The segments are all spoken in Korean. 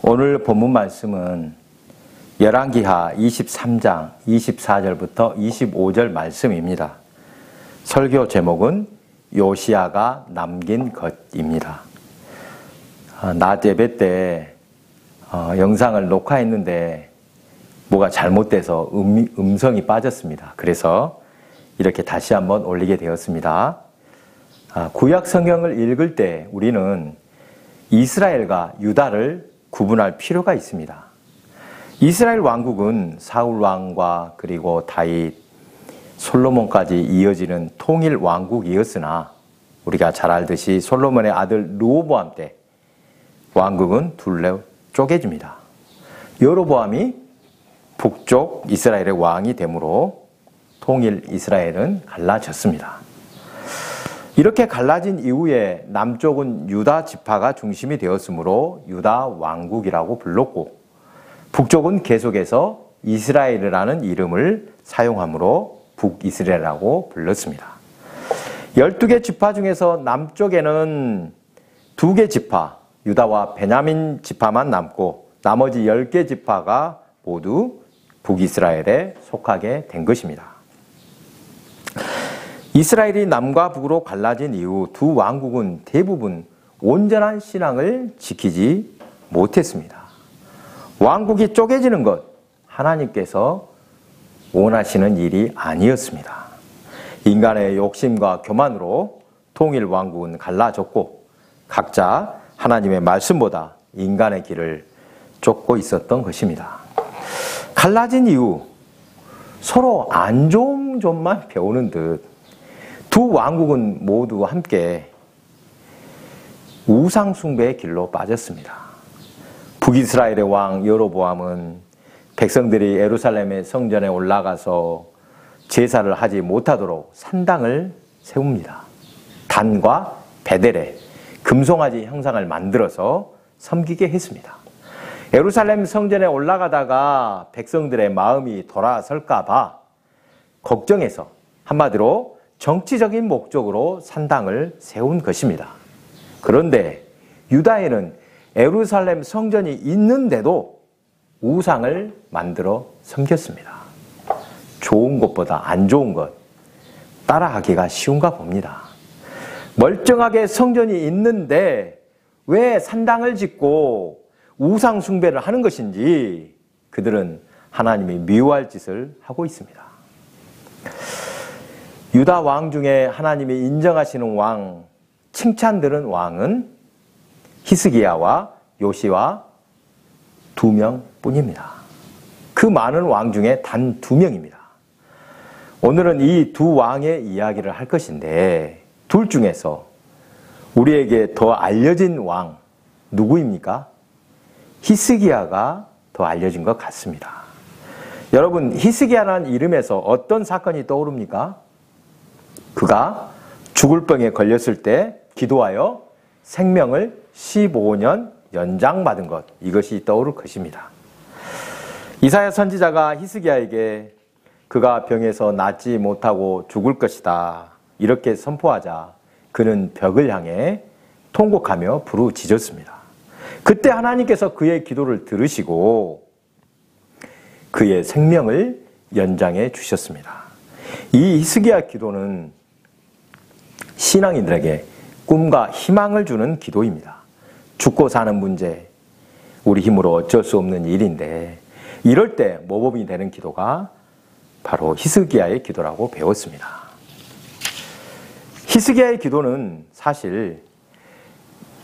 오늘 본문 말씀은 열왕기하 23장 24절부터 25절 말씀입니다. 설교 제목은 요시야가 남긴 것입니다. 낮 예배 때 영상을 녹화했는데 뭐가 잘못돼서 음성이 빠졌습니다. 그래서 이렇게 다시 한번 올리게 되었습니다. 구약 성경을 읽을 때 우리는 이스라엘과 유다를 구분할 필요가 있습니다. 이스라엘 왕국은 사울 왕과 그리고 다윗, 솔로몬까지 이어지는 통일 왕국이었으나 우리가 잘 알듯이 솔로몬의 아들 르호보암 때 왕국은 둘로 쪼개집니다. 여로보암이 북쪽 이스라엘의 왕이 되므로 통일 이스라엘은 갈라졌습니다. 이렇게 갈라진 이후에 남쪽은 유다 지파가 중심이 되었으므로 유다 왕국이라고 불렀고 북쪽은 계속해서 이스라엘이라는 이름을 사용하므로 북이스라엘이라고 불렀습니다. 12개 지파 중에서 남쪽에는 2개 지파, 유다와 베냐민 지파만 남고 나머지 10개 지파가 모두 북이스라엘에 속하게 된 것입니다. 이스라엘이 남과 북으로 갈라진 이후 두 왕국은 대부분 온전한 신앙을 지키지 못했습니다. 왕국이 쪼개지는 것, 하나님께서 원하시는 일이 아니었습니다. 인간의 욕심과 교만으로 통일 왕국은 갈라졌고 각자 하나님의 말씀보다 인간의 길을 쫓고 있었던 것입니다. 갈라진 이후 서로 안 좋은 점만 배우는 듯 두 왕국은 모두 함께 우상 숭배의 길로 빠졌습니다. 북이스라엘의 왕 여로보암은 백성들이 예루살렘의 성전에 올라가서 제사를 하지 못하도록 산당을 세웁니다. 단과 베델에 금송아지 형상을 만들어서 섬기게 했습니다. 예루살렘 성전에 올라가다가 백성들의 마음이 돌아설까 봐 걱정해서 한마디로 정치적인 목적으로 산당을 세운 것입니다. 그런데 유다에는 예루살렘 성전이 있는데도 우상을 만들어 섬겼습니다. 좋은 것보다 안 좋은 것 따라하기가 쉬운가 봅니다. 멀쩡하게 성전이 있는데 왜 산당을 짓고 우상 숭배를 하는 것인지 그들은 하나님이 미워할 짓을 하고 있습니다. 유다 왕 중에 하나님이 인정하시는 왕, 칭찬들은 왕은 히스기야와 요시와 2명뿐입니다. 그 많은 왕 중에 단 2명입니다. 오늘은 이 두 왕의 이야기를 할 것인데 둘 중에서 우리에게 더 알려진 왕 누구입니까? 히스기야가 더 알려진 것 같습니다. 여러분, 히스기야라는 이름에서 어떤 사건이 떠오릅니까? 그가 죽을 병에 걸렸을 때 기도하여 생명을 15년 연장받은 것, 이것이 떠오를 것입니다. 이사야 선지자가 히스기야에게 그가 병에서 낫지 못하고 죽을 것이다 이렇게 선포하자 그는 벽을 향해 통곡하며 부르짖었습니다. 그때 하나님께서 그의 기도를 들으시고 그의 생명을 연장해 주셨습니다. 이 히스기야 기도는 신앙인들에게 꿈과 희망을 주는 기도입니다. 죽고 사는 문제, 우리 힘으로 어쩔 수 없는 일인데 이럴 때 모범이 되는 기도가 바로 히스기야의 기도라고 배웠습니다. 히스기야의 기도는 사실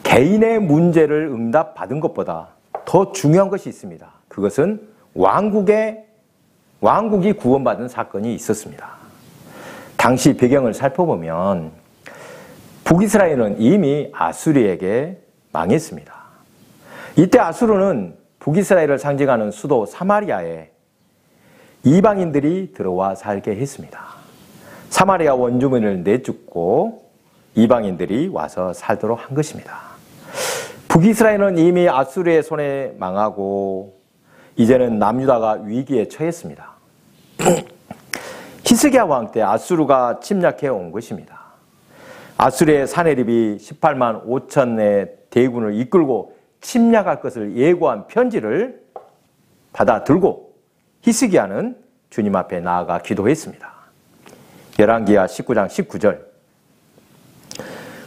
개인의 문제를 응답받은 것보다 더 중요한 것이 있습니다. 그것은 왕국이 구원받은 사건이 있었습니다. 당시 배경을 살펴보면 북이스라엘은 이미 아수르에게 망했습니다. 이때 아수르는 북이스라엘을 상징하는 수도 사마리아에 이방인들이 들어와 살게 했습니다. 사마리아 원주민을 내쫓고 이방인들이 와서 살도록 한 것입니다. 북이스라엘은 이미 아수르의 손에 망하고 이제는 남유다가 위기에 처했습니다. 히스기야 왕 때 아수르가 침략해 온 것입니다. 아수르의 사내립이 18만 5천의 대군을 이끌고 침략할 것을 예고한 편지를 받아 들고 히스기야는 주님 앞에 나아가 기도했습니다. 열왕기하 19장 19절.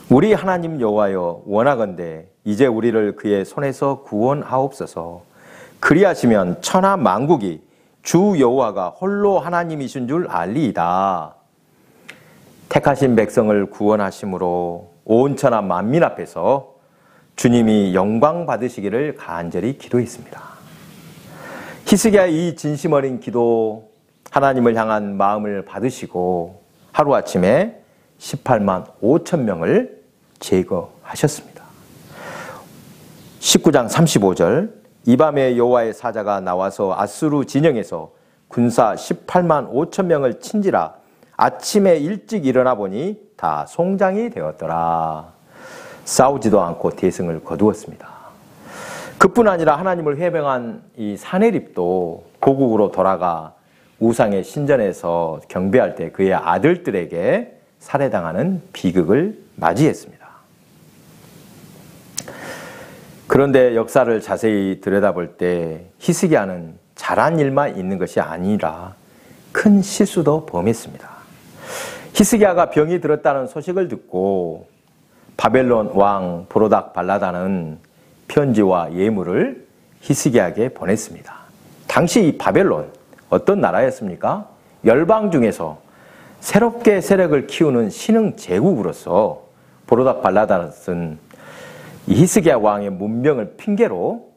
우리 하나님 여호와여, 원하건대 이제 우리를 그의 손에서 구원하옵소서. 그리하시면 천하 만국이 주 여호와가 홀로 하나님이신 줄 알리이다. 택하신 백성을 구원하심으로 온 천하 만민 앞에서 주님이 영광 받으시기를 간절히 기도했습니다. 히스기야의 이 진심 어린 기도, 하나님을 향한 마음을 받으시고 하루아침에 18만 5천 명을 제거하셨습니다. 19장 35절. 이 밤에 여호와의 사자가 나와서 아수르 진영에서 군사 18만 5천 명을 친지라. 아침에 일찍 일어나 보니 다 송장이 되었더라. 싸우지도 않고 대승을 거두었습니다. 그뿐 아니라 하나님을 회병한 이 사내립도 고국으로 돌아가 우상의 신전에서 경배할 때 그의 아들들에게 살해당하는 비극을 맞이했습니다. 그런데 역사를 자세히 들여다볼 때 히스기야는 잘한 일만 있는 것이 아니라 큰 실수도 범했습니다. 히스기야가 병이 들었다는 소식을 듣고 바벨론 왕 브로닥 발라다는 편지와 예물을 히스기야에게 보냈습니다. 당시 이 바벨론 어떤 나라였습니까? 열방 중에서 새롭게 세력을 키우는 신흥 제국으로서 브로닥 발라다는 히스기야 왕의 문명을 핑계로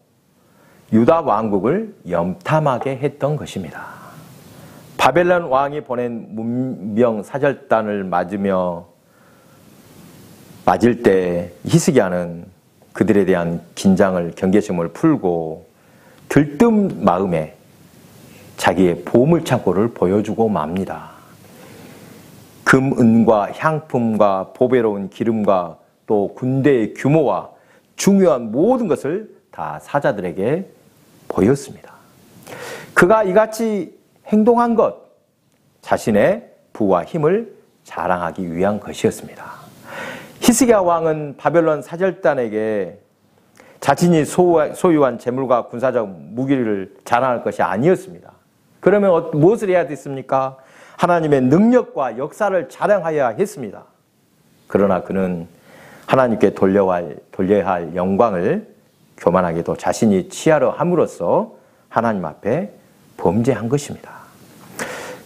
유다 왕국을 염탐하게 했던 것입니다. 바벨론 왕이 보낸 문명 사절단을 맞을 때 히스기야는 그들에 대한 긴장을, 경계심을 풀고 들뜬 마음에 자기의 보물창고를 보여주고 맙니다. 금, 은과 향품과 보배로운 기름과 또 군대의 규모와 중요한 모든 것을 다 사자들에게 보였습니다. 그가 이같이 행동한 것, 자신의 부와 힘을 자랑하기 위한 것이었습니다. 히스기야 왕은 바벨론 사절단에게 자신이 소유한 재물과 군사적 무기를 자랑할 것이 아니었습니다. 그러면 무엇을 해야 됐습니까? 하나님의 능력과 역사를 자랑하여야 했습니다. 그러나 그는 하나님께 돌려야 할 영광을 교만하게도 자신이 취하려 함으로써 하나님 앞에 범죄한 것입니다.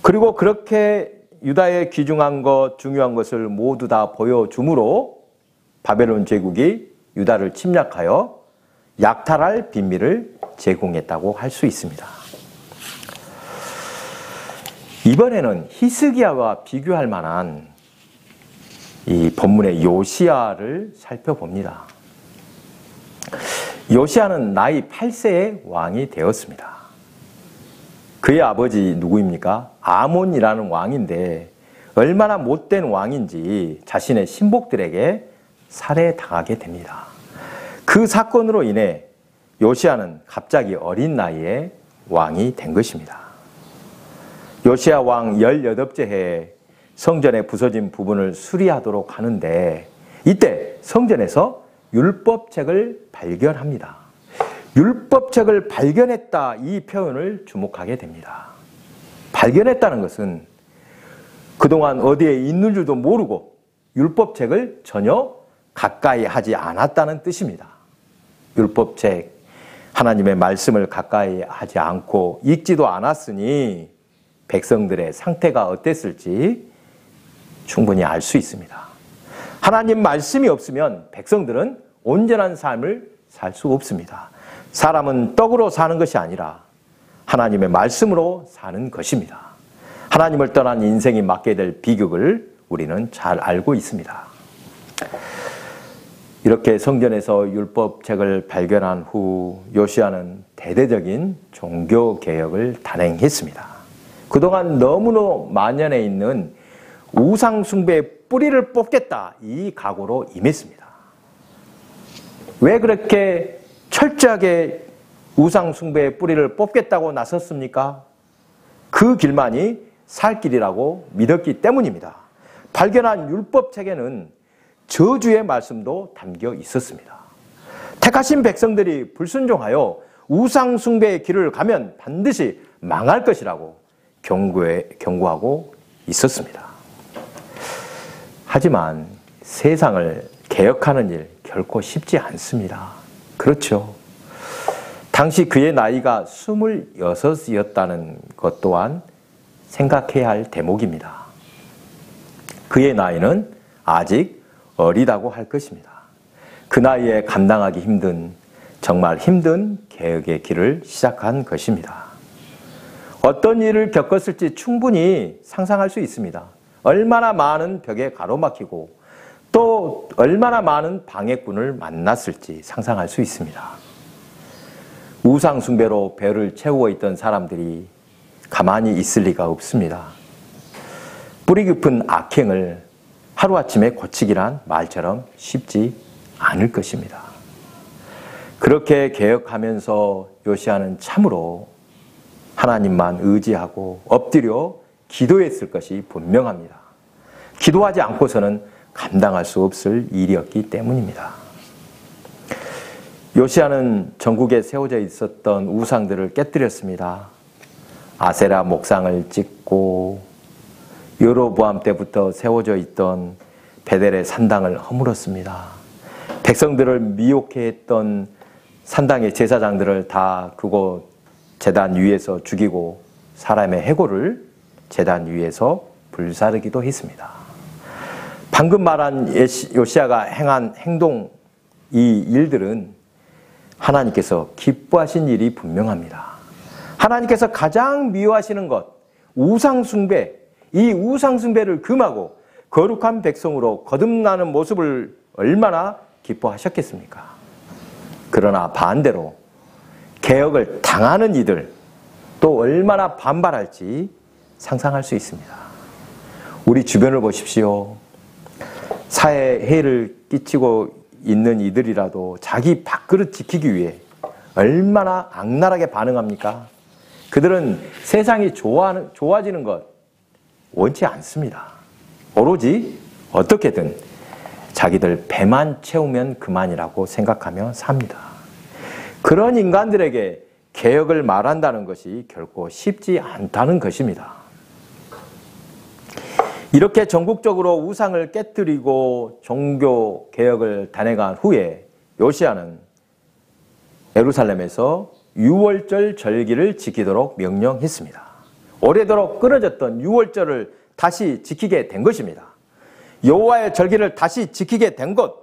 그리고 그렇게 유다의 귀중한 것, 중요한 것을 모두 다 보여줌으로 바벨론 제국이 유다를 침략하여 약탈할 비밀을 제공했다고 할 수 있습니다. 이번에는 히스기야와 비교할 만한 이 본문의 요시야를 살펴봅니다. 요시야는 나이 8세의 왕이 되었습니다. 그의 아버지 누구입니까? 아몬이라는 왕인데 얼마나 못된 왕인지 자신의 신복들에게 살해당하게 됩니다. 그 사건으로 인해 요시야는 갑자기 어린 나이에 왕이 된 것입니다. 요시야 왕 18째 해에 성전의 부서진 부분을 수리하도록 하는데 이때 성전에서 율법책을 발견합니다. 율법책을 발견했다, 이 표현을 주목하게 됩니다. 발견했다는 것은 그동안 어디에 있는 줄도 모르고 율법책을 전혀 가까이 하지 않았다는 뜻입니다. 율법책, 하나님의 말씀을 가까이 하지 않고 읽지도 않았으니 백성들의 상태가 어땠을지 충분히 알 수 있습니다. 하나님 말씀이 없으면 백성들은 온전한 삶을 살 수 없습니다. 사람은 떡으로 사는 것이 아니라 하나님의 말씀으로 사는 것입니다. 하나님을 떠난 인생이 맞게 될 비극을 우리는 잘 알고 있습니다. 이렇게 성전에서 율법책을 발견한 후 요시야는 대대적인 종교개혁을 단행했습니다. 그동안 너무나 만연해 있는 우상숭배의 뿌리를 뽑겠다, 이 각오로 임했습니다. 왜 그렇게 철저하게 우상숭배의 뿌리를 뽑겠다고 나섰습니까? 그 길만이 살 길이라고 믿었기 때문입니다. 발견한 율법책에는 저주의 말씀도 담겨 있었습니다. 택하신 백성들이 불순종하여 우상 숭배의 길을 가면 반드시 망할 것이라고 경고하고 있었습니다. 하지만 세상을 개혁하는 일 결코 쉽지 않습니다. 그렇죠. 당시 그의 나이가 26이었다는 것 또한 생각해야 할 대목입니다. 그의 나이는 아직 어리다고 할 것입니다. 그 나이에 감당하기 힘든, 정말 힘든 개혁의 길을 시작한 것입니다. 어떤 일을 겪었을지 충분히 상상할 수 있습니다. 얼마나 많은 벽에 가로막히고 또 얼마나 많은 방해꾼을 만났을지 상상할 수 있습니다. 우상 숭배로 배를 채워 있던 사람들이 가만히 있을 리가 없습니다. 뿌리 깊은 악행을 하루아침에 고치기란 말처럼 쉽지 않을 것입니다. 그렇게 개혁하면서 요시야는 참으로 하나님만 의지하고 엎드려 기도했을 것이 분명합니다. 기도하지 않고서는 감당할 수 없을 일이었기 때문입니다. 요시야는 전국에 세워져 있었던 우상들을 깨뜨렸습니다. 아세라 목상을 찍고 여로보암 때부터 세워져 있던 베델의 산당을 허물었습니다. 백성들을 미혹해 했던 산당의 제사장들을 다 그곳 제단 위에서 죽이고 사람의 해골을 제단 위에서 불사르기도 했습니다. 방금 말한 요시야가 행한 행동, 이 일들은 하나님께서 기뻐하신 일이 분명합니다. 하나님께서 가장 미워하시는 것, 우상숭배, 이 우상숭배를 금하고 거룩한 백성으로 거듭나는 모습을 얼마나 기뻐하셨겠습니까? 그러나 반대로 개혁을 당하는 이들 또 얼마나 반발할지 상상할 수 있습니다. 우리 주변을 보십시오. 사회에 해를 끼치고 있는 이들이라도 자기 밥그릇 지키기 위해 얼마나 악랄하게 반응합니까? 그들은 세상이 좋아지는 것 원치 않습니다. 오로지 어떻게든 자기들 배만 채우면 그만이라고 생각하며 삽니다. 그런 인간들에게 개혁을 말한다는 것이 결코 쉽지 않다는 것입니다. 이렇게 전국적으로 우상을 깨뜨리고 종교 개혁을 단행한 후에 요시야는 예루살렘에서 유월절 절기를 지키도록 명령했습니다. 오래도록 끊어졌던 유월절을 다시 지키게 된 것입니다. 여호와의 절기를 다시 지키게 된 것,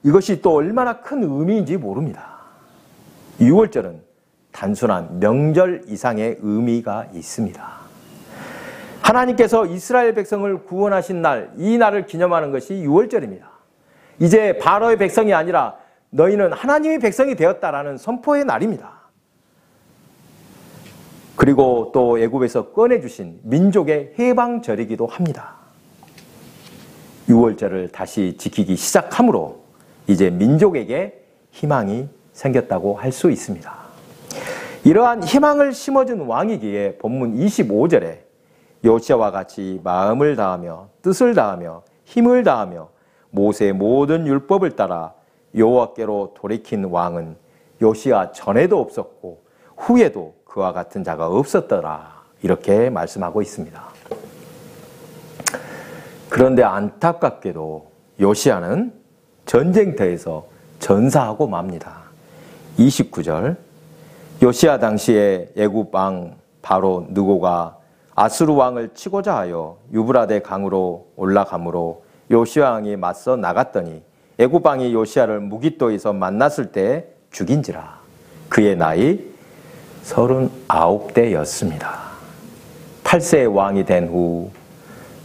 이것이 또 얼마나 큰 의미인지 모릅니다. 유월절은 단순한 명절 이상의 의미가 있습니다. 하나님께서 이스라엘 백성을 구원하신 날, 이 날을 기념하는 것이 유월절입니다. 이제 바로의 백성이 아니라 너희는 하나님의 백성이 되었다라는 선포의 날입니다. 그리고 또 애굽에서 꺼내주신 민족의 해방절이기도 합니다. 유월절을 다시 지키기 시작함으로 이제 민족에게 희망이 생겼다고 할 수 있습니다. 이러한 희망을 심어준 왕이기에 본문 25절에 요시야와 같이 마음을 다하며 뜻을 다하며 힘을 다하며 모세의 모든 율법을 따라 여호와께로 돌이킨 왕은 요시야 전에도 없었고 후에도 그와 같은 자가 없었더라, 이렇게 말씀하고 있습니다. 그런데 안타깝게도 요시야는 전쟁터에서 전사하고 맙니다. 29절, 요시야 당시에 애굽 왕 바로 느고가 아수르 왕을 치고자 하여 유브라데 강으로 올라가므로 요시야 왕이 맞서 나갔더니 애굽 왕이 요시야를 무깃도에서 만났을 때 죽인지라. 그의 나이 39대였습니다. 8세의 왕이 된 후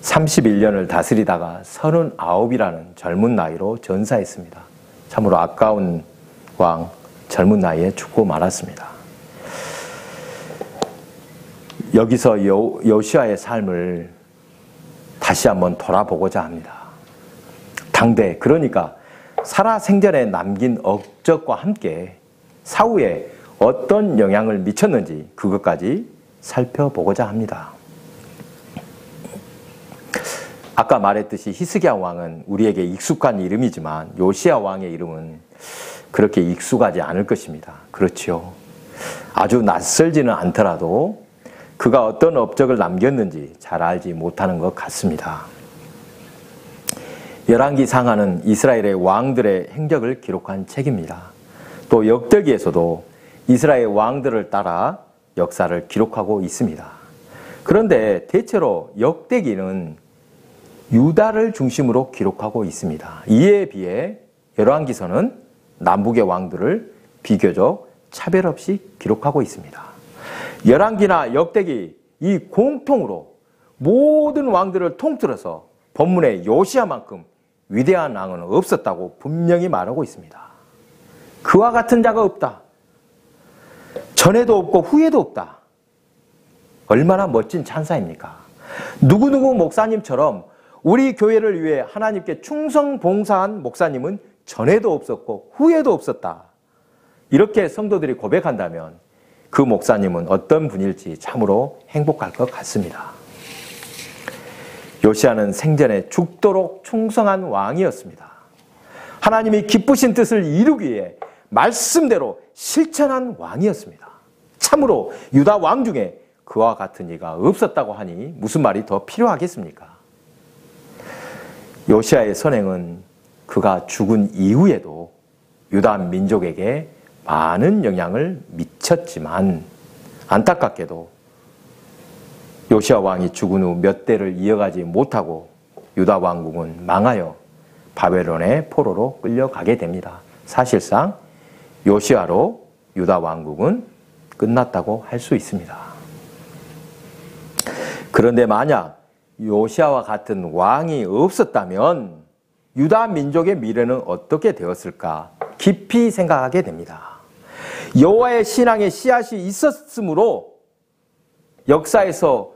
31년을 다스리다가 39이라는 젊은 나이로 전사했습니다. 참으로 아까운 왕, 젊은 나이에 죽고 말았습니다. 여기서 요시야의 삶을 다시 한번 돌아보고자 합니다. 당대, 그러니까 살아생전에 남긴 업적과 함께 사후에 어떤 영향을 미쳤는지 그것까지 살펴보고자 합니다. 아까 말했듯이 히스기야 왕은 우리에게 익숙한 이름이지만 요시야 왕의 이름은 그렇게 익숙하지 않을 것입니다. 그렇지요. 아주 낯설지는 않더라도 그가 어떤 업적을 남겼는지 잘 알지 못하는 것 같습니다. 열왕기 상하는 이스라엘의 왕들의 행적을 기록한 책입니다. 또 역대기에서도 이스라엘 왕들을 따라 역사를 기록하고 있습니다. 그런데 대체로 역대기는 유다를 중심으로 기록하고 있습니다. 이에 비해 열왕기서는 남북의 왕들을 비교적 차별 없이 기록하고 있습니다. 열왕기나 역대기 이 공통으로 모든 왕들을 통틀어서 본문에 요시야만큼 위대한 왕은 없었다고 분명히 말하고 있습니다. 그와 같은 자가 없다. 전에도 없고 후에도 없다. 얼마나 멋진 찬사입니까? 누구누구 목사님처럼 우리 교회를 위해 하나님께 충성 봉사한 목사님은 전에도 없었고 후에도 없었다. 이렇게 성도들이 고백한다면 그 목사님은 어떤 분일지 참으로 행복할 것 같습니다. 요시야는 생전에 죽도록 충성한 왕이었습니다. 하나님이 기쁘신 뜻을 이루기 위해 말씀대로 실천한 왕이었습니다. 참으로 유다 왕 중에 그와 같은 이가 없었다고 하니 무슨 말이 더 필요하겠습니까? 요시야의 선행은 그가 죽은 이후에도 유다 민족에게 많은 영향을 미쳤지만 안타깝게도 요시야 왕이 죽은 후 몇 대를 이어가지 못하고 유다 왕국은 망하여 바벨론의 포로로 끌려가게 됩니다. 사실상 요시야로 유다 왕국은 끝났다고 할 수 있습니다. 그런데 만약 요시야와 같은 왕이 없었다면 유다 민족의 미래는 어떻게 되었을까 깊이 생각하게 됩니다. 여호와의 신앙의 씨앗이 있었으므로 역사에서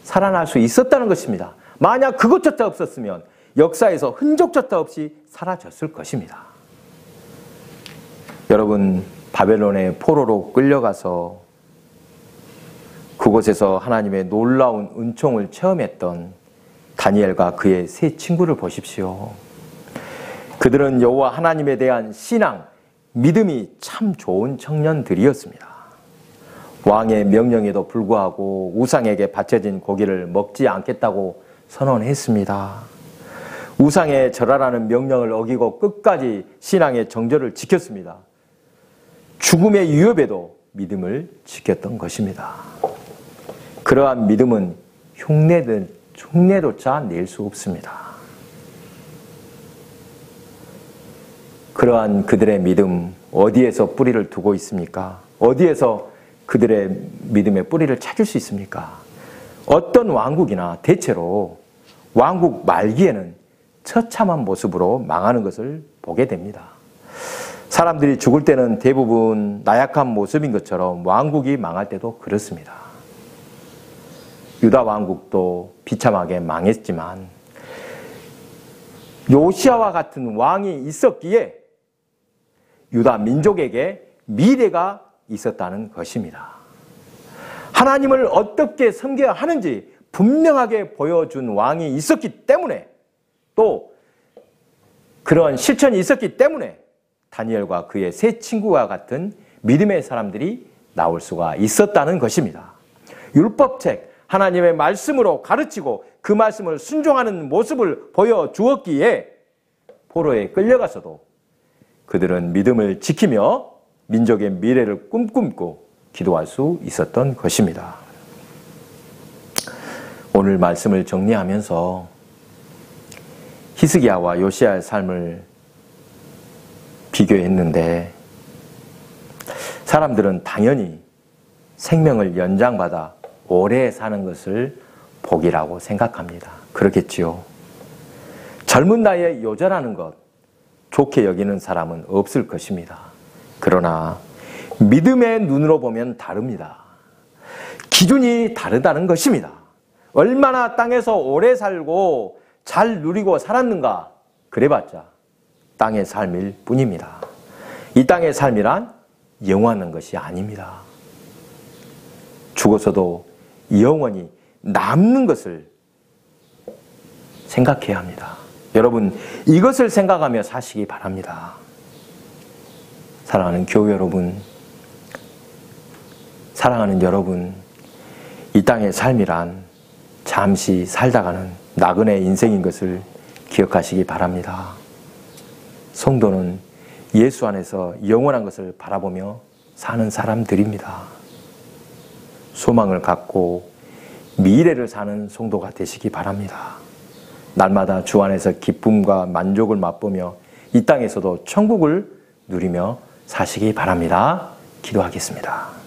살아날 수 있었다는 것입니다. 만약 그것조차 없었으면 역사에서 흔적조차 없이 사라졌을 것입니다. 여러분, 바벨론의 포로로 끌려가서 그곳에서 하나님의 놀라운 은총을 체험했던 다니엘과 그의 세 친구를 보십시오. 그들은 여호와 하나님에 대한 신앙, 믿음이 참 좋은 청년들이었습니다. 왕의 명령에도 불구하고 우상에게 바쳐진 고기를 먹지 않겠다고 선언했습니다. 우상에 절하라는 명령을 어기고 끝까지 신앙의 정절을 지켰습니다. 죽음의 위협에도 믿음을 지켰던 것입니다. 그러한 믿음은 흉내조차 낼 수 없습니다. 그러한 그들의 믿음 어디에서 뿌리를 두고 있습니까? 어디에서 그들의 믿음의 뿌리를 찾을 수 있습니까? 어떤 왕국이나 대체로 왕국 말기에는 처참한 모습으로 망하는 것을 보게 됩니다. 사람들이 죽을 때는 대부분 나약한 모습인 것처럼 왕국이 망할 때도 그렇습니다. 유다 왕국도 비참하게 망했지만 요시야와 같은 왕이 있었기에 유다 민족에게 미래가 있었다는 것입니다. 하나님을 어떻게 섬겨야 하는지 분명하게 보여준 왕이 있었기 때문에 또 그런 실천이 있었기 때문에 다니엘과 그의 세 친구와 같은 믿음의 사람들이 나올 수가 있었다는 것입니다. 율법책, 하나님의 말씀으로 가르치고 그 말씀을 순종하는 모습을 보여주었기에 포로에 끌려가서도 그들은 믿음을 지키며 민족의 미래를 꿈꾸고 기도할 수 있었던 것입니다. 오늘 말씀을 정리하면서 히스기야와 요시야의 삶을 비교했는데 사람들은 당연히 생명을 연장받아 오래 사는 것을 복이라고 생각합니다. 그렇겠지요. 젊은 나이에 요절하는 것 좋게 여기는 사람은 없을 것입니다. 그러나 믿음의 눈으로 보면 다릅니다. 기준이 다르다는 것입니다. 얼마나 땅에서 오래 살고 잘 누리고 살았는가 그래봤자 땅의 삶일 뿐입니다. 이 땅의 삶이란 영원한 것이 아닙니다. 죽어서도 영원히 남는 것을 생각해야 합니다. 여러분, 이것을 생각하며 사시기 바랍니다. 사랑하는 교회 여러분, 사랑하는 여러분, 이 땅의 삶이란 잠시 살다가는 나그네 인생인 것을 기억하시기 바랍니다. 성도는 예수 안에서 영원한 것을 바라보며 사는 사람들입니다. 소망을 갖고 미래를 사는 성도가 되시기 바랍니다. 날마다 주 안에서 기쁨과 만족을 맛보며 이 땅에서도 천국을 누리며 사시기 바랍니다. 기도하겠습니다.